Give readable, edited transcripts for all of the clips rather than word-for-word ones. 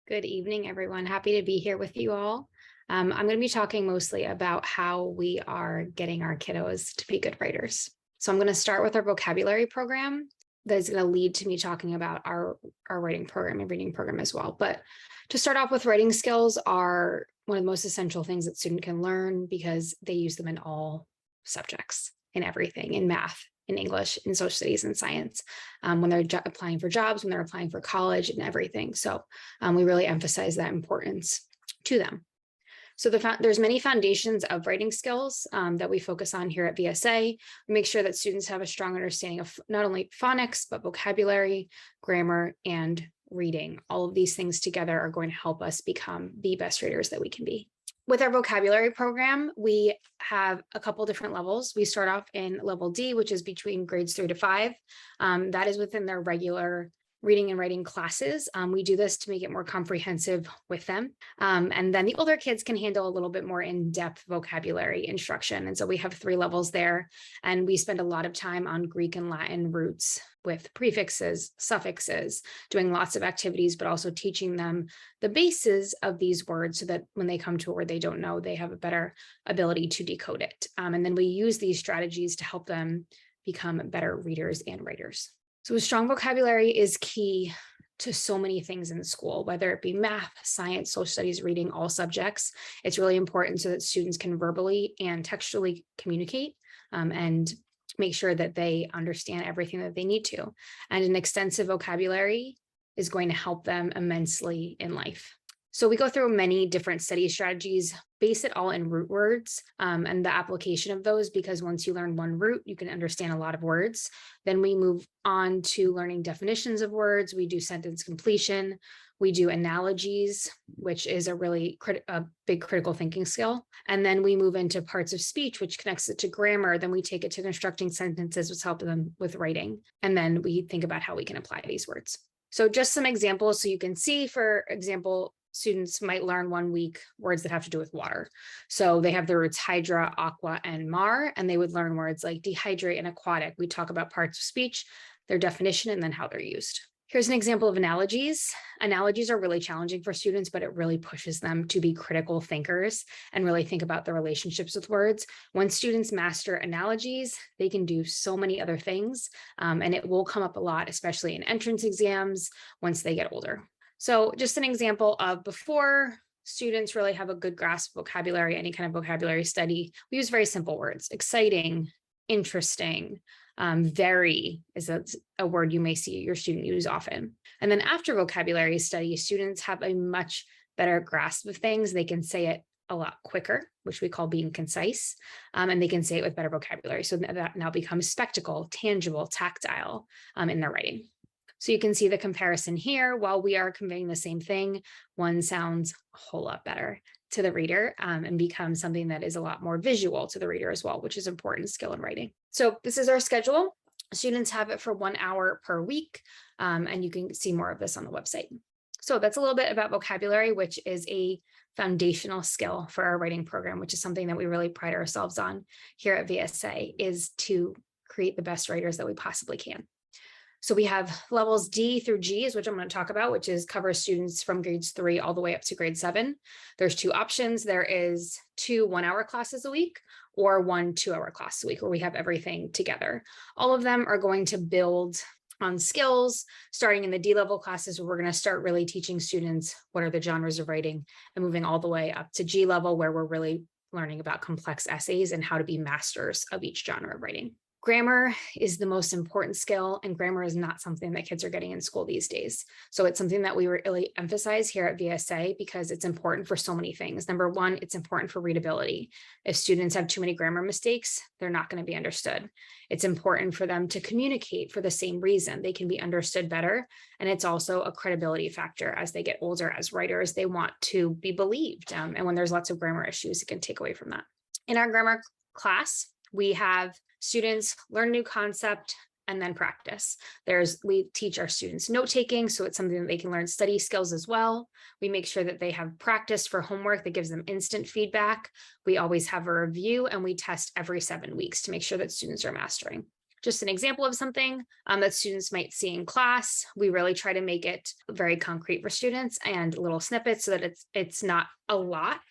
Good evening, everyone. Happy to be here with you all. I'm going to be talking mostly about how we are getting our kiddos to be good writers. So I'm going to start with our vocabulary program that is going to lead to me talking about our writing program and reading program as well. But to start off with, writing skills are one of the most essential things that student can learn because they use them in all subjects, in everything, in math, in English, in social studies and science, when they're applying for jobs, when they're applying for college and everything. So we really emphasize that importance to them. So there's many foundations of writing skills that we focus on here at VSA. We make sure that students have a strong understanding of not only phonics, but vocabulary, grammar, and reading. All of these things together are going to help us become the best writers that we can be. With our vocabulary program, we have a couple different levels. We start off in level D, which is between grades 3 to 5. That is within their regular reading and writing classes. We do this to make it more comprehensive with them. And then the older kids can handle a little bit more in-depth vocabulary instruction. And so we have 3 levels there, and we spend a lot of time on Greek and Latin roots with prefixes, suffixes, doing lots of activities, but also teaching them the bases of these words so that when they come to a word they don't know, they have a better ability to decode it. And then we use these strategies to help them become better readers and writers. So a strong vocabulary is key to so many things in school, whether it be math, science, social studies, reading, all subjects. It's really important so that students can verbally and textually communicate and make sure that they understand everything that they need to. And an extensive vocabulary is going to help them immensely in life. So we go through many different study strategies, base it all in root words and the application of those, because once you learn one root, you can understand a lot of words. Then we move on to learning definitions of words. We do sentence completion. We do analogies, which is a really big critical thinking skill. And then we move into parts of speech, which connects it to grammar. Then we take it to constructing sentences, which help them with writing. And then we think about how we can apply these words. So just some examples so you can see, for example, students might learn one week words that have to do with water. So they have the roots hydra, aqua, and mar, and they would learn words like dehydrate and aquatic. We talk about parts of speech, their definition, and then how they're used. Here's an example of analogies. Analogies are really challenging for students, but it really pushes them to be critical thinkers and really think about the relationships with words. When students master analogies, they can do so many other things, and it will come up a lot, especially in entrance exams once they get older. So just an example of before students really have a good grasp of vocabulary, any kind of vocabulary study, we use very simple words: exciting, interesting, very is a word you may see your student use often. And then after vocabulary study, students have a much better grasp of things. They can say it a lot quicker, which we call being concise, and they can say it with better vocabulary. So that now becomes spectacle, tangible, tactile in their writing. So you can see the comparison here. While we are conveying the same thing, one sounds a whole lot better to the reader and becomes something that is a lot more visual to the reader as well, which is an important skill in writing. So this is our schedule. Students have it for 1 hour per week, and you can see more of this on the website. So that's a little bit about vocabulary, which is a foundational skill for our writing program, which is something that we really pride ourselves on here at VSA, is to create the best writers that we possibly can. So we have levels D through G, which I'm going to talk about, which is covers students from grades 3 all the way up to grade 7. There's 2 options. There is 2 1-hour classes a week or 1 2-hour class a week, where we have everything together. All of them are going to build on skills, starting in the D level classes, where we're going to start really teaching students what are the genres of writing, and moving all the way up to G level, where we're really learning about complex essays and how to be masters of each genre of writing. Grammar is the most important skill, and grammar is not something that kids are getting in school these days. So it's something that we really emphasize here at VSA because it's important for so many things. Number one, it's important for readability. If students have too many grammar mistakes, they're not going to be understood. It's important for them to communicate for the same reason. They can be understood better. And it's also a credibility factor. As they get older as writers, they want to be believed. And when there's lots of grammar issues, it can take away from that. In our grammar class, we have students learn a new concept and then practice. We teach our students note-taking, so it's something that they can learn study skills as well. We make sure that they have practice for homework that gives them instant feedback. We always have a review, and we test every 7 weeks to make sure that students are mastering. just an example of something that students might see in class. We really try to make it very concrete for students and little snippets so that it's not a lot,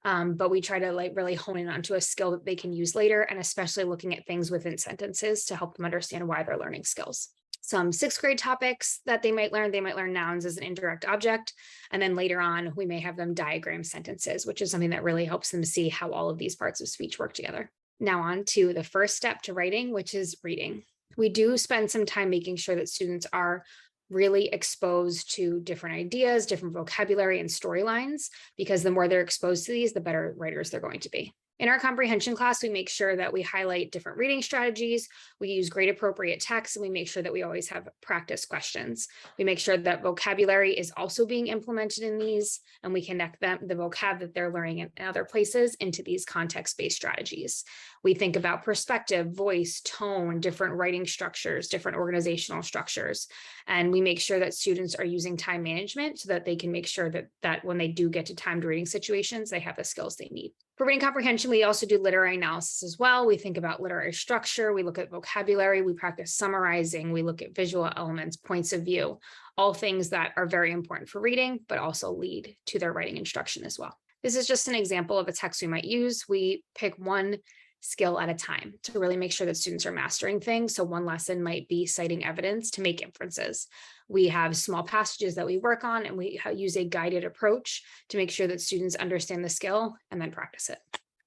but we try to like really hone in onto a skill that they can use later, and especially looking at things within sentences to help them understand why they're learning skills. Some sixth grade topics that they might learn nouns as an indirect object. And then later on, we may have them diagram sentences, which is something that really helps them see how all of these parts of speech work together. Now on to the first step to writing, which is reading. We do spend some time making sure that students are really exposed to different ideas, different vocabulary and storylines, because the more they're exposed to these, the better writers they're going to be. In our comprehension class, we make sure that we highlight different reading strategies. We use grade appropriate text, and we make sure that we always have practice questions. We make sure that vocabulary is also being implemented in these, and we connect the vocab that they're learning in other places into these context-based strategies. We think about perspective, voice, tone, different writing structures, different organizational structures. And we make sure that students are using time management so that they can make sure that when they do get to timed reading situations, they have the skills they need. For reading comprehension, we also do literary analysis as well. We think about literary structure, we look at vocabulary, we practice summarizing, we look at visual elements, points of view, all things that are very important for reading, but also lead to their writing instruction as well. This is just an example of a text we might use. We pick one skill at a time to really make sure that students are mastering things. So one lesson might be citing evidence to make inferences. We have small passages that we work on, and we use a guided approach to make sure that students understand the skill and then practice it.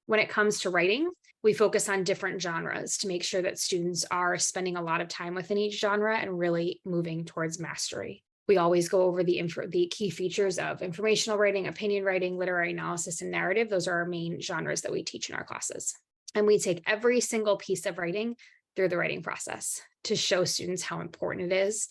When it comes to writing, we focus on different genres to make sure that students are spending a lot of time within each genre and really moving towards mastery. We always go over the key features of informational writing, opinion writing, literary analysis, and narrative. Those are our main genres that we teach in our classes. And we take every single piece of writing through the writing process to show students how important it is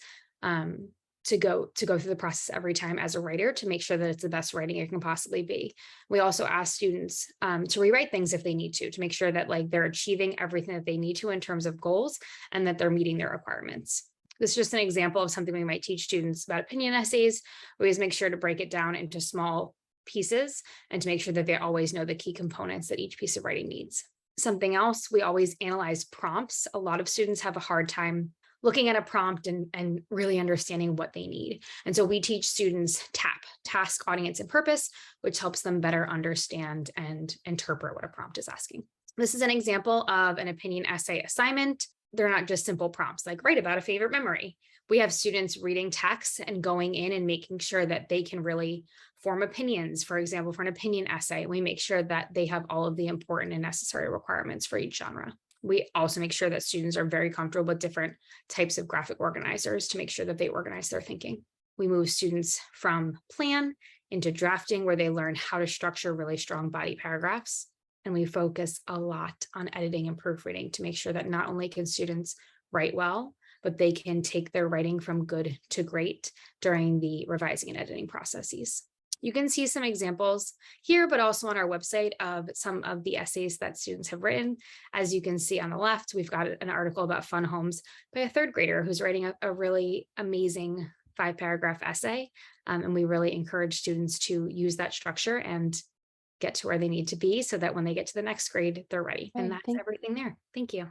to go through the process every time as a writer to make sure that it's the best writing it can possibly be. We also ask students to rewrite things if they need to make sure that like they're achieving everything that they need to in terms of goals and that they're meeting their requirements. This is just an example of something we might teach students about opinion essays. We always make sure to break it down into small pieces and to make sure that they always know the key components that each piece of writing needs. Something else, we always analyze prompts. A lot of students have a hard time looking at a prompt and really understanding what they need. And so we teach students TAP, task, audience, and purpose, which helps them better understand and interpret what a prompt is asking. This is an example of an opinion essay assignment. They're not just simple prompts like write about a favorite memory. We have students reading text and going in and making sure that they can really form opinions. For example, for an opinion essay, we make sure that they have all of the important and necessary requirements for each genre. We also make sure that students are very comfortable with different types of graphic organizers to make sure that they organize their thinking. We move students from plan into drafting, where they learn how to structure really strong body paragraphs. And we focus a lot on editing and proofreading to make sure that not only can students write well, but they can take their writing from good to great during the revising and editing processes. You can see some examples here, but also on our website of some of the essays that students have written. As you can see on the left, we've got an article about fun homes by a third grader who's writing a really amazing 5-paragraph essay. And we really encourage students to use that structure and get to where they need to be so that when they get to the next grade, they're ready. And that's everything there. Thank you.